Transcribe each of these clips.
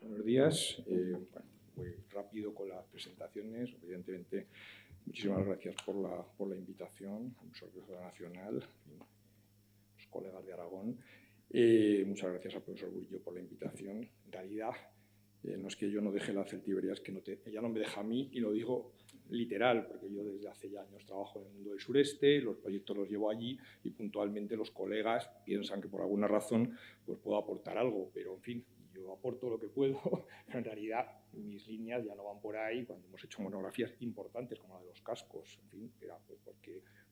Buenos días. Bueno, muy rápido con las presentaciones. Evidentemente, muchísimas gracias por la invitación al Museo Arqueológico Nacional, los colegas de Aragón. Muchas gracias al profesor Burillo por la invitación. En realidad, no es que yo no deje la celtiberia, es que ella no me deja a mí, y lo digo literal, porque yo desde hace ya años trabajo en el mundo del sureste, los proyectos los llevo allí y puntualmente los colegas piensan que por alguna razón pues puedo aportar algo, pero en fin, yo aporto lo que puedo, pero en realidad mis líneas ya no van por ahí. Cuando hemos hecho monografías importantes como la de los cascos, en fin, era pues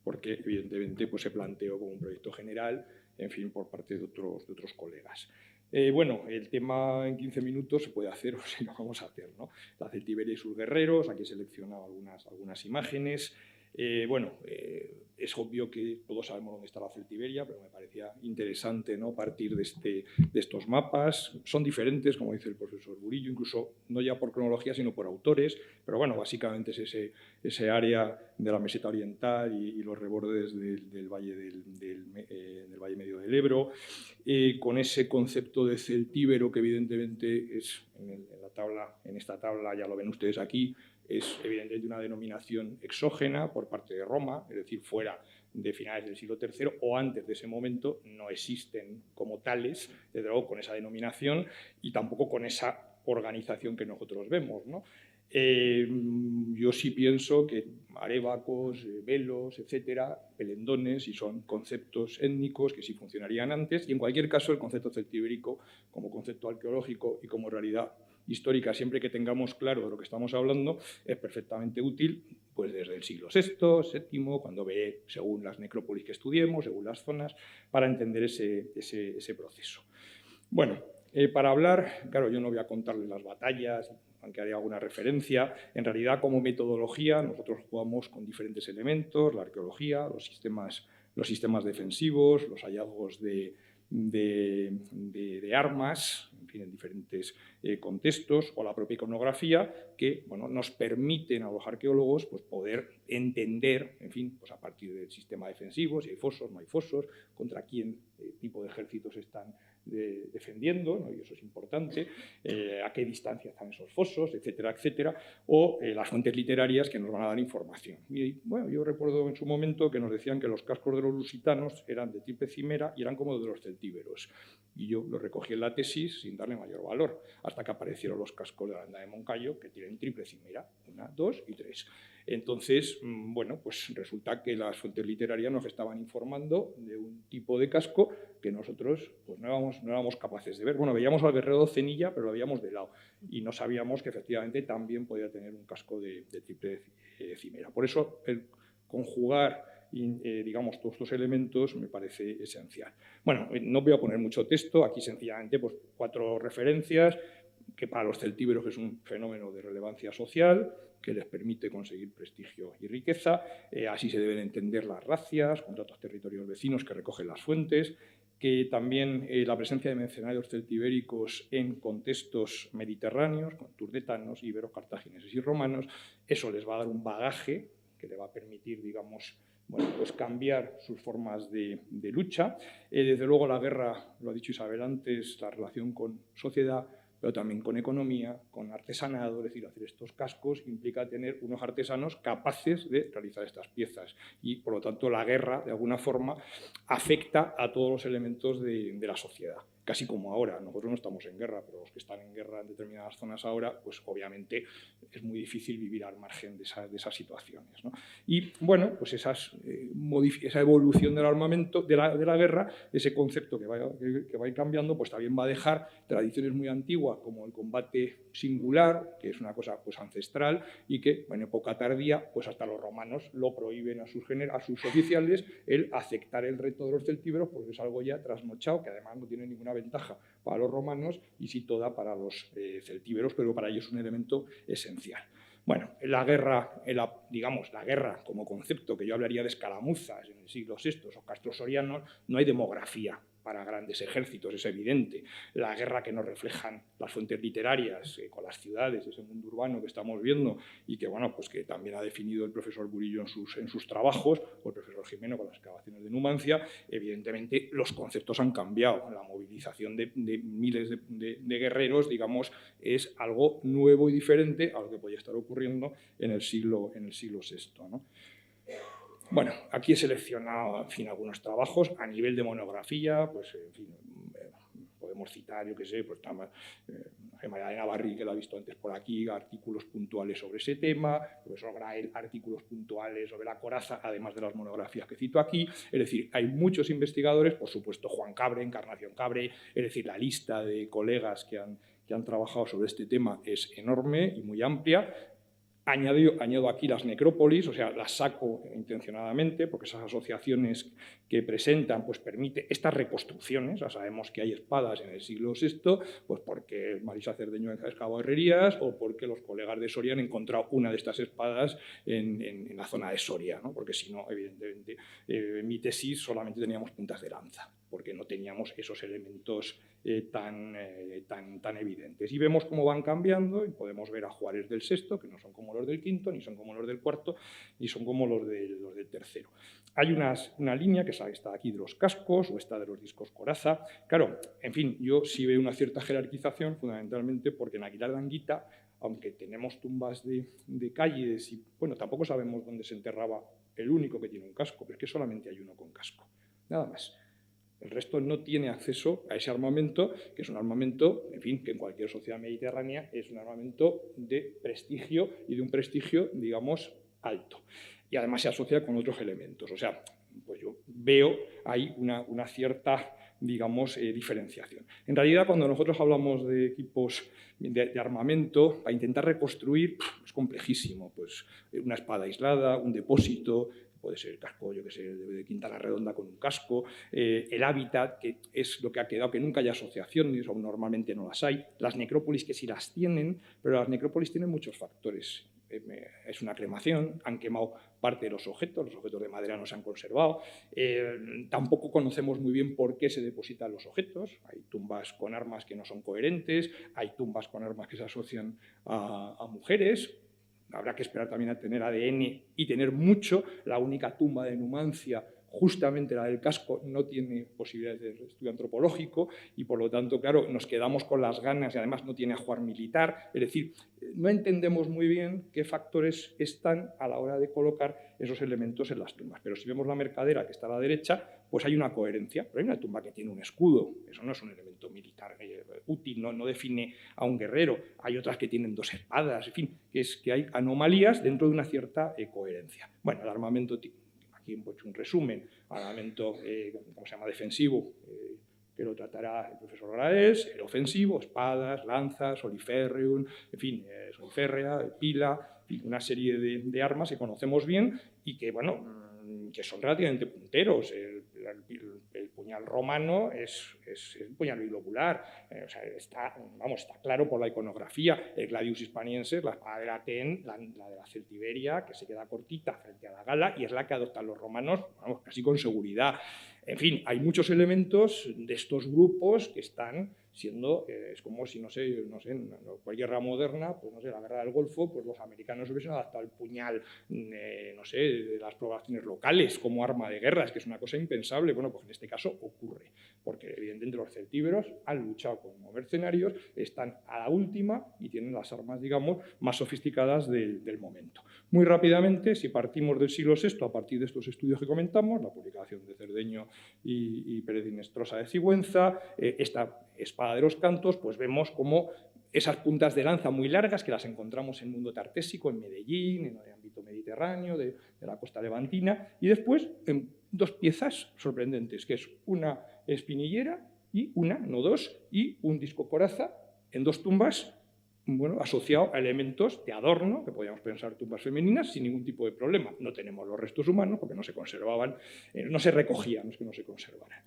porque evidentemente pues se planteó como un proyecto general, en fin, por parte de otros colegas. Bueno, el tema en 15 minutos se puede hacer, o si lo vamos a hacer, ¿no? La celtiberia y sus guerreros, aquí he seleccionado algunas imágenes. Es obvio que todos sabemos dónde está la celtiberia, pero me parecía interesante, ¿no?, partir de estos mapas. Son diferentes, como dice el profesor Burillo, incluso no ya por cronología, sino por autores, pero bueno, básicamente es ese área de la meseta oriental y los rebordes del valle del Valle Medio del Ebro, con ese concepto de celtíbero que evidentemente es en esta tabla, ya lo ven ustedes aquí, es evidentemente una denominación exógena por parte de Roma, es decir, fuera de finales del siglo III o antes de ese momento no existen como tales, desde luego con esa denominación y tampoco con esa organización que nosotros vemos, ¿no? Yo sí pienso que arébacos, velos, etcétera, pelendones, y son conceptos étnicos que sí funcionarían antes, y en cualquier caso el concepto celtibérico como concepto arqueológico y como realidad histórica, siempre que tengamos claro de lo que estamos hablando, es perfectamente útil, pues desde el siglo VI, VII, cuando ve, según las necrópolis que estudiemos, según las zonas, para entender ese proceso. Bueno, para hablar, claro, yo no voy a contarles las batallas, aunque haré alguna referencia. En realidad, como metodología, nosotros jugamos con diferentes elementos: la arqueología, los sistemas defensivos, los hallazgos de armas, en fin, en diferentes contextos, o la propia iconografía, que bueno, nos permiten a los arqueólogos pues, poder entender, en fin, pues, a partir del sistema defensivo, si hay fosos, no hay fosos, contra quién tipo de ejércitos están defendiendo, ¿no? Y eso es importante, a qué distancia están esos fosos, etcétera, etcétera, o las fuentes literarias que nos van a dar información. Y bueno, yo recuerdo en su momento que nos decían que los cascos de los lusitanos eran de triple cimera y eran como de los celtíberos. Y yo lo recogí en la tesis sin darle mayor valor, hasta que aparecieron los cascos de la Aranda de Moncayo, que tienen triple cimera, 1, 2 y 3. Entonces, bueno, pues resulta que las fuentes literarias nos estaban informando de un tipo de casco que nosotros pues, no éramos capaces de ver. Bueno, veíamos al guerrero Cenilla, pero lo veíamos de lado, y no sabíamos que efectivamente también podía tener un casco de triple cimera. Por eso, el conjugar digamos, todos estos elementos me parece esencial. Bueno, no voy a poner mucho texto, aquí sencillamente pues, 4 referencias, que para los celtíberos es un fenómeno de relevancia social, que les permite conseguir prestigio y riqueza. Así se deben entender las racias, contratos territorios vecinos que recogen las fuentes, que también la presencia de mercenarios celtibéricos en contextos mediterráneos, con turdetanos, íberos, cartagineses y romanos, eso les va a dar un bagaje que le va a permitir, digamos, bueno, pues cambiar sus formas de lucha. Desde luego la guerra, lo ha dicho Isabel antes, la relación con sociedad, pero también con economía, con artesanado, es decir, hacer estos cascos implica tener unos artesanos capaces de realizar estas piezas y, por lo tanto, la guerra, de alguna forma, afecta a todos los elementos de la sociedad. Casi como ahora, nosotros no estamos en guerra, pero los que están en guerra en determinadas zonas ahora, pues obviamente es muy difícil vivir al margen de esas situaciones, ¿no? Y bueno, pues esa evolución del armamento, de la guerra, ese concepto que va a ir cambiando, pues también va a dejar tradiciones muy antiguas como el combate singular, que es una cosa pues ancestral y que en época tardía, pues hasta los romanos lo prohíben a sus oficiales el aceptar el reto de los celtíberos, porque es algo ya trasnochado, que además no tiene ninguna ventaja para los romanos y sí toda para los celtíberos, pero para ellos es un elemento esencial. Bueno, la guerra como concepto, que yo hablaría de escaramuzas en el siglo VI o castros sorianos, no hay demografía para grandes ejércitos, es evidente. La guerra que nos reflejan las fuentes literarias con las ciudades, ese mundo urbano que estamos viendo y que, bueno, pues que también ha definido el profesor Burillo en sus trabajos, o el profesor Jimeno con las excavaciones de Numancia. Evidentemente, los conceptos han cambiado. La movilización de miles de guerreros, digamos, es algo nuevo y diferente a lo que podía estar ocurriendo en el siglo VI, ¿no? Bueno, aquí he seleccionado, en fin, algunos trabajos a nivel de monografía, pues, en fin, podemos citar, yo qué sé, pues María Elena Barri, que la ha visto antes por aquí, artículos puntuales sobre ese tema, profesor Grael, artículos puntuales sobre la coraza, además de las monografías que cito aquí. Es decir, hay muchos investigadores, por supuesto Juan Cabre, Encarnación Cabre, es decir, la lista de colegas que han trabajado sobre este tema es enorme y muy amplia. Añado aquí las necrópolis, o sea, las saco intencionadamente, porque esas asociaciones que presentan pues permite estas reconstrucciones. Ya sabemos que hay espadas en el siglo VI, pues porque Marisa Cerdeño ha excavado herrerías o porque los colegas de Soria han encontrado una de estas espadas en la zona de Soria, ¿no? Porque si no, evidentemente, en mi tesis solamente teníamos puntas de lanza, porque no teníamos esos elementos tan evidentes. Y vemos cómo van cambiando y podemos ver a Juárez del VI, que no son como los del V, ni son como los del IV, ni son como los del III. Hay una línea que está aquí de los cascos o esta de los discos coraza. Claro, en fin, yo sí veo una cierta jerarquización, fundamentalmente porque en Aguilar de Anguita, aunque tenemos tumbas de calles y, bueno, tampoco sabemos dónde se enterraba el único que tiene un casco, pero es que solamente hay uno con casco, nada más. El resto no tiene acceso a ese armamento, que es un armamento, en fin, que en cualquier sociedad mediterránea es un armamento de prestigio y de un prestigio, digamos, alto. Y además se asocia con otros elementos. O sea, pues yo veo ahí una cierta, digamos, diferenciación. En realidad, cuando nosotros hablamos de equipos de armamento, para intentar reconstruir, es complejísimo. Pues una espada aislada, un depósito, puede ser el casco, yo que sé, de Quintana Redonda con un casco, el hábitat, que es lo que ha quedado, que nunca hay asociaciones, o normalmente no las hay, las necrópolis que sí las tienen, pero las necrópolis tienen muchos factores. Es una cremación, han quemado parte de los objetos de madera no se han conservado, tampoco conocemos muy bien por qué se depositan los objetos, hay tumbas con armas que no son coherentes, hay tumbas con armas que se asocian a mujeres. Habrá que esperar también a tener ADN y tener mucho. La única tumba de Numancia, justamente la del casco, no tiene posibilidades de estudio antropológico y, por lo tanto, claro, nos quedamos con las ganas y además no tiene ajuar militar. Es decir, no entendemos muy bien qué factores están a la hora de colocar esos elementos en las tumbas. Pero si vemos la mercadera que está a la derecha, pues hay una coherencia. Pero hay una tumba que tiene un escudo. Eso no es un elemento militar útil, no define a un guerrero. Hay otras que tienen dos espadas, en fin, que hay anomalías dentro de una cierta coherencia. Bueno, el armamento, aquí he hecho un resumen, armamento, ¿cómo se llama?, defensivo, que lo tratará el profesor Graés, el ofensivo, espadas, lanzas, soliferrium, en fin, soliférrea, pila, una serie de armas que conocemos bien y que, bueno, que son relativamente punteros. El puñal romano es un puñal bilocular, o sea, está claro por la iconografía. El gladius hispaniense, la espada de la Ten, la de la Celtiberia, que se queda cortita frente a la gala y es la que adoptan los romanos, vamos, casi con seguridad. En fin, hay muchos elementos de estos grupos que están siendo, es como si, no sé, en cualquier guerra moderna, pues no sé, la guerra del Golfo, pues los americanos hubiesen adaptado el puñal, no sé, de las poblaciones locales como arma de guerra, es que es una cosa impensable. Bueno, pues en este caso ocurre, porque evidentemente los celtíberos han luchado como mercenarios, están a la última y tienen las armas, digamos, más sofisticadas del momento. Muy rápidamente, si partimos del siglo VI, a partir de estos estudios que comentamos, la publicación de Cerdeño y Pérez de Inestrosa de Sigüenza, esta espada de los cantos, pues vemos como esas puntas de lanza muy largas que las encontramos en el mundo tartésico, en Medellín, en el ámbito mediterráneo, de la costa levantina, y después en dos piezas sorprendentes, que es una espinillera y no dos, y un disco coraza en dos tumbas, bueno, asociado a elementos de adorno, que podríamos pensar tumbas femeninas, sin ningún tipo de problema. No tenemos los restos humanos porque no se conservaban, no se recogían, no es que no se conservaran.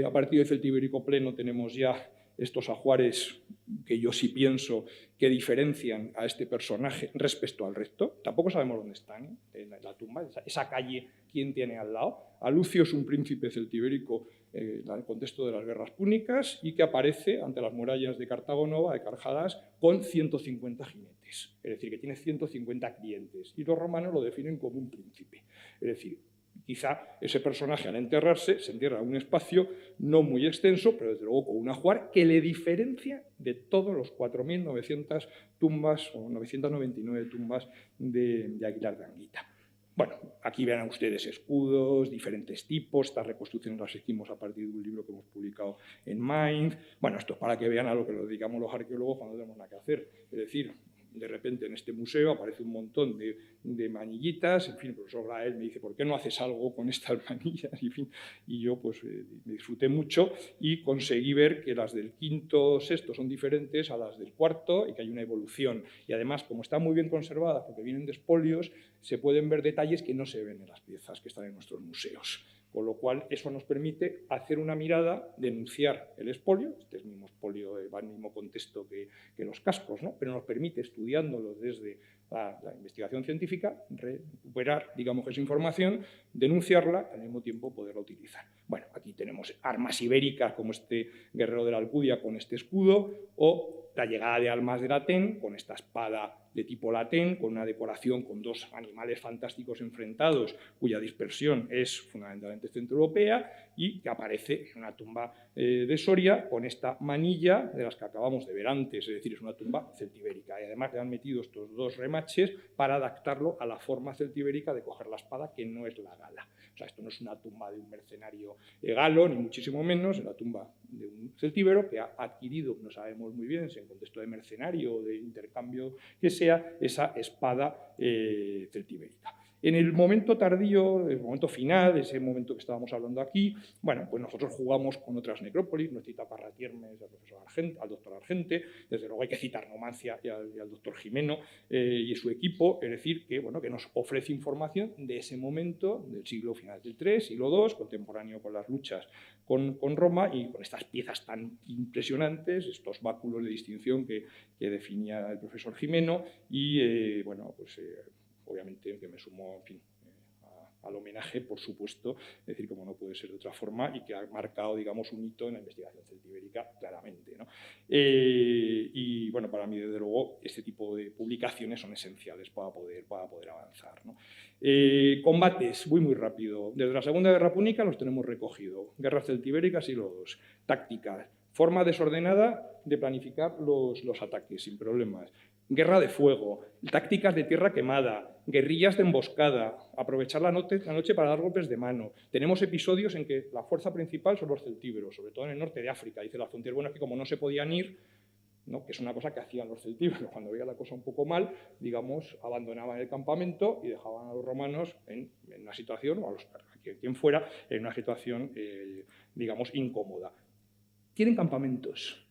A partir del Celtibérico pleno tenemos ya estos ajuares que yo sí pienso que diferencian a este personaje respecto al resto. Tampoco sabemos dónde están, en la tumba, esa calle, quién tiene al lado. A Lucio es un príncipe celtibérico en el contexto de las guerras púnicas y que aparece ante las murallas de Cartago Nova, de Carjadas, con 150 jinetes. Es decir, que tiene 150 clientes. Y los romanos lo definen como un príncipe. Es decir, quizá ese personaje al enterrarse se entierra en un espacio no muy extenso, pero desde luego con un ajuar que le diferencia de todos los 4.900 tumbas o 999 tumbas de Aguilar de Anguita. Bueno, aquí verán ustedes escudos, diferentes tipos, estas reconstrucciones las hicimos a partir de un libro que hemos publicado en Mind. Bueno, esto es para que vean a lo que nos dedicamos los arqueólogos cuando tenemos nada que hacer. Es decir, de repente en este museo aparece un montón de manillitas, en fin, el profesor Grael me dice, ¿por qué no haces algo con estas manillas? En fin, y yo pues me disfruté mucho y conseguí ver que las del quinto, sexto son diferentes a las del cuarto y que hay una evolución. Y además, como están muy bien conservadas, porque vienen de espolios, se pueden ver detalles que no se ven en las piezas que están en nuestros museos. Con lo cual, eso nos permite hacer una mirada, denunciar el expolio, este es el mismo expolio, va en el mismo contexto que los cascos, ¿no? Pero nos permite, estudiándolo desde la investigación científica, recuperar, digamos, esa información, denunciarla y al mismo tiempo poderla utilizar. Bueno, aquí tenemos armas ibéricas como este guerrero de la Alcudia con este escudo o la llegada de Almas de Latén con esta espada de tipo latén, con una decoración con dos animales fantásticos enfrentados, cuya dispersión es fundamentalmente centroeuropea y que aparece en una tumba de Soria con esta manilla de las que acabamos de ver antes, es decir, es una tumba celtibérica. Y además le han metido estos dos remaches para adaptarlo a la forma celtibérica de coger la espada, que no es la gala. O sea, esto no es una tumba de un mercenario galo, ni muchísimo menos, es la tumba de un celtíbero que ha adquirido, no sabemos muy bien si en contexto de mercenario o de intercambio que sea, esa espada celtibérica. En el momento tardío, el momento final, ese momento que estábamos hablando aquí, bueno, pues nosotros jugamos con otras necrópolis, no cita Parratiermes al doctor Argente, desde luego hay que citar Numancia y al doctor Jimeno y su equipo, es decir, que, bueno, que nos ofrece información de ese momento, del siglo final del III, siglo II, contemporáneo con las luchas con Roma y con estas piezas tan impresionantes, estos báculos de distinción que definía el profesor Jimeno y, bueno, pues obviamente que me sumo, en fin, al homenaje, por supuesto, es decir, como no puede ser de otra forma, y que ha marcado, digamos, un hito en la investigación celtibérica, claramente, ¿no? Y, bueno, para mí, desde luego, este tipo de publicaciones son esenciales para poder avanzar, ¿no? Combates, muy rápido. Desde la Segunda Guerra Púnica los tenemos recogido. Guerras celtibéricas, siglo II. Tácticas. Forma desordenada de planificar los ataques, sin problemas. Guerra de fuego, tácticas de tierra quemada, guerrillas de emboscada, aprovechar la noche para dar golpes de mano. Tenemos episodios en que la fuerza principal son los celtíberos, sobre todo en el norte de África. Dice la Fontier, bueno, es que como no se podían ir, ¿no? Que es una cosa que hacían los celtíberos, cuando veía la cosa un poco mal, digamos, abandonaban el campamento y dejaban a los romanos en una situación, o a quien fuera, en una situación, digamos, incómoda. Tienen campamentos.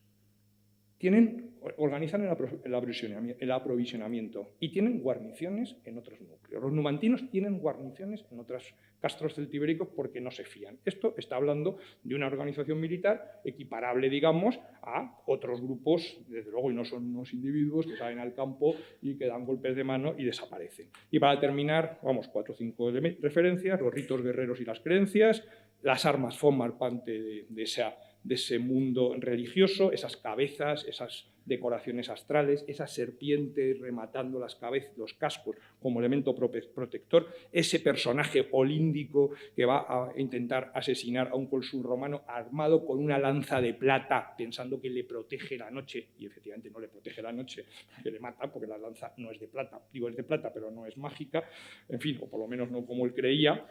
Organizan el aprovisionamiento y tienen guarniciones en otros núcleos. Los numantinos tienen guarniciones en otros castros celtibéricos porque no se fían. Esto está hablando de una organización militar equiparable, digamos, a otros grupos, desde luego, y no son unos individuos que salen al campo y que dan golpes de mano y desaparecen. Y para terminar, vamos, 4 o 5 referencias, los ritos guerreros y las creencias, las armas forman parte de ese mundo religioso, esas cabezas, esas decoraciones astrales, esas serpientes rematando las cabezas, los cascos como elemento protector, ese personaje olíndico que va a intentar asesinar a un cónsul romano armado con una lanza de plata, pensando que le protege la noche, y efectivamente no le protege la noche, que le mata, porque la lanza no es de plata, digo es de plata, pero no es mágica, en fin, o por lo menos no como él creía.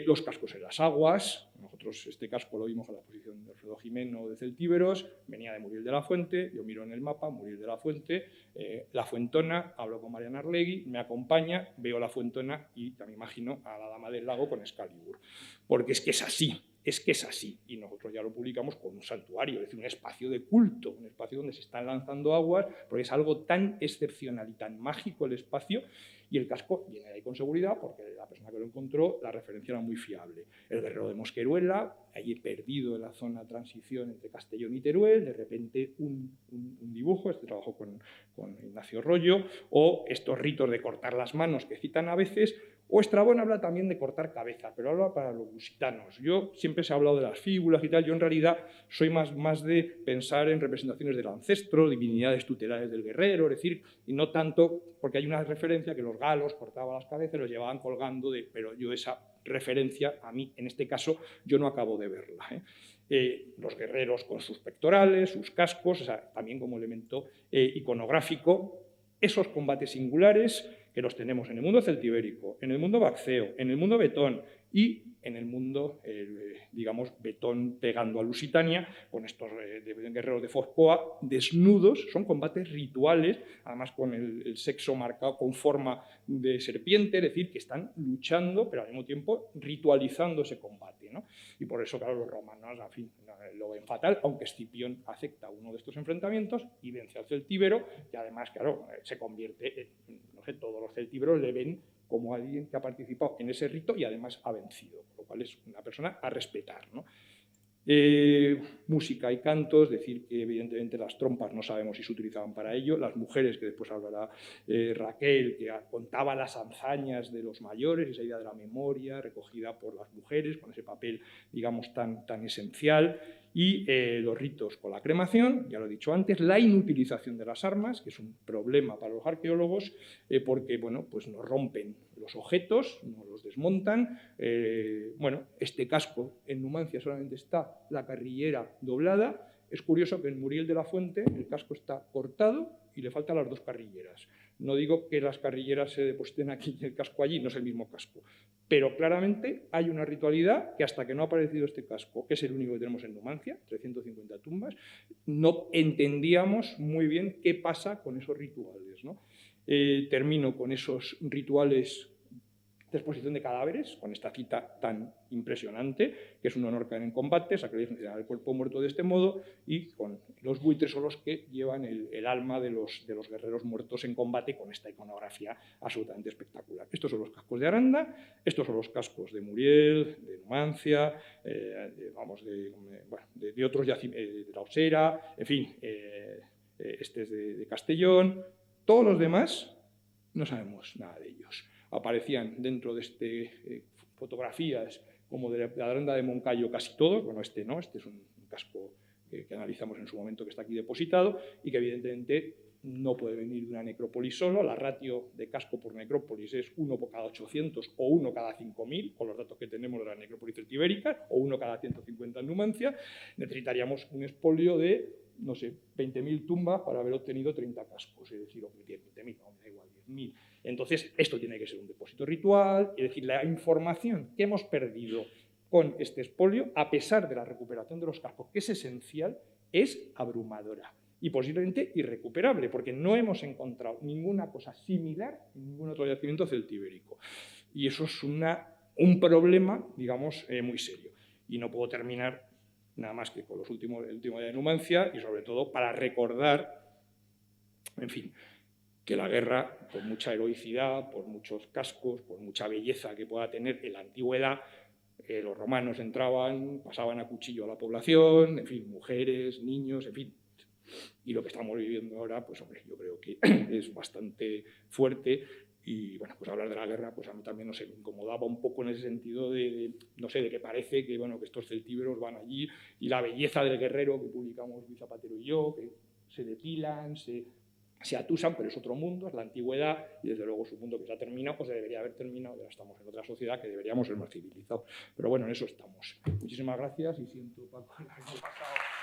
Los cascos en las aguas, nosotros este casco lo vimos en la exposición de Alfredo Jimeno de Celtíberos, venía de Muriel de la Fuente, yo miro en el mapa, Muriel de la Fuente, la Fuentona, hablo con Mariana Arlegui, me acompaña, veo la Fuentona y también imagino a la Dama del Lago con Excalibur, porque es que es así, y nosotros ya lo publicamos con un santuario, es decir, un espacio de culto, un espacio donde se están lanzando aguas, porque es algo tan excepcional y tan mágico el espacio, Y el casco viene de ahí con seguridad porque la persona que lo encontró, la referencia era muy fiable. El guerrero de Mosqueruela, allí perdido en la zona de transición entre Castellón y Teruel, de repente un dibujo, este trabajo con Ignacio Rollo, o estos ritos de cortar las manos que citan a veces, o Estrabón habla también de cortar cabeza, pero habla para los lusitanos. Yo siempre se ha hablado de las fíbulas y tal, yo en realidad soy más de pensar en representaciones del ancestro, divinidades tutelares del guerrero, es decir, y no tanto, porque hay una referencia que los galos cortaban las cabezas y los llevaban colgando, pero yo esa referencia, a mí, en este caso, yo no acabo de verla. Los guerreros con sus pectorales, sus cascos, o sea, también como elemento iconográfico, esos combates singulares que los tenemos en el mundo celtibérico, en el mundo baxeo, en el mundo betón y en el mundo, digamos, betón pegando a Lusitania, con estos guerreros de Foscoa desnudos, son combates rituales, además con el sexo marcado con forma de serpiente, es decir, que están luchando, pero al mismo tiempo ritualizando ese combate, ¿no? Y por eso, claro, los romanos, en fin, lo ven fatal, aunque Escipión acepta uno de estos enfrentamientos y vence al celtíbero, y además, claro, se convierte en, no sé, todos los celtíberos le ven como alguien que ha participado en ese rito y además ha vencido, lo cual es una persona a respetar, ¿no? Música y cantos, decir que evidentemente las trompas no sabemos si se utilizaban para ello, las mujeres, que después hablará Raquel, que contaba las hazañas de los mayores, esa idea de la memoria recogida por las mujeres, con ese papel, digamos, tan esencial, y los ritos con la cremación, ya lo he dicho antes, la inutilización de las armas, que es un problema para los arqueólogos, porque bueno, pues nos rompen los objetos, nos los desmontan. Bueno, este casco en Numancia solamente está la carrillera doblada. Es curioso que en Muriel de la Fuente el casco está cortado y le faltan las dos carrilleras. No digo que las carrilleras se depositen aquí y el casco allí, no es el mismo casco, pero claramente hay una ritualidad que hasta que no ha aparecido este casco, que es el único que tenemos en Numancia, 350 tumbas, no entendíamos muy bien qué pasa con esos rituales, ¿no? Termino con esos rituales de exposición de cadáveres, con esta cita tan impresionante, que es un honor caer en combate, sacrificar el cuerpo muerto de este modo, y con los buitres son los que llevan el alma de los guerreros muertos en combate, con esta iconografía absolutamente espectacular. Estos son los cascos de Aranda, estos son los cascos de Muriel, de Numancia, de otros yacimientos, de la Osera, en fin, este es de Castellón. Todos los demás no sabemos nada de ellos. Aparecían dentro de fotografías como de la Aranda de Moncayo casi todos, bueno, este no, este es un casco que analizamos en su momento que está aquí depositado y que evidentemente no puede venir de una necrópolis solo, la ratio de casco por necrópolis es 1 por cada 800 o 1 cada 5.000, con los datos que tenemos de la necrópolis celtibérica, o 1 cada 150 en Numancia. Necesitaríamos un expolio de, no sé, 20.000 tumbas para haber obtenido 30 cascos, es decir, 20.000, no, me da igual, 10.000. Entonces, esto tiene que ser un depósito ritual, es decir, la información que hemos perdido con este expolio, a pesar de la recuperación de los cascos, que es esencial, es abrumadora y posiblemente irrecuperable, porque no hemos encontrado ninguna cosa similar en ningún otro yacimiento celtibérico. Y eso es un problema, digamos, muy serio. Y no puedo terminar nada más que con el último día de Numancia y sobre todo para recordar, en fin, que la guerra, por mucha heroicidad, por muchos cascos, por mucha belleza que pueda tener en la antigüedad, los romanos entraban, pasaban a cuchillo a la población, en fin, mujeres, niños, en fin. Y lo que estamos viviendo ahora, pues hombre, yo creo que es bastante fuerte. Y bueno, pues hablar de la guerra, pues a mí también, no sé, me incomodaba un poco en ese sentido de no sé, de que parece que, bueno, que estos celtíberos van allí y la belleza del guerrero que publicamos Luis Zapatero y yo, que se depilan, se atusan, pero es otro mundo, es la antigüedad, y desde luego es un mundo que se ha terminado, o se debería haber terminado, ya estamos en otra sociedad que deberíamos ser más civilizados. Pero bueno, en eso estamos. Muchísimas gracias y siento, Paco, el año pasado.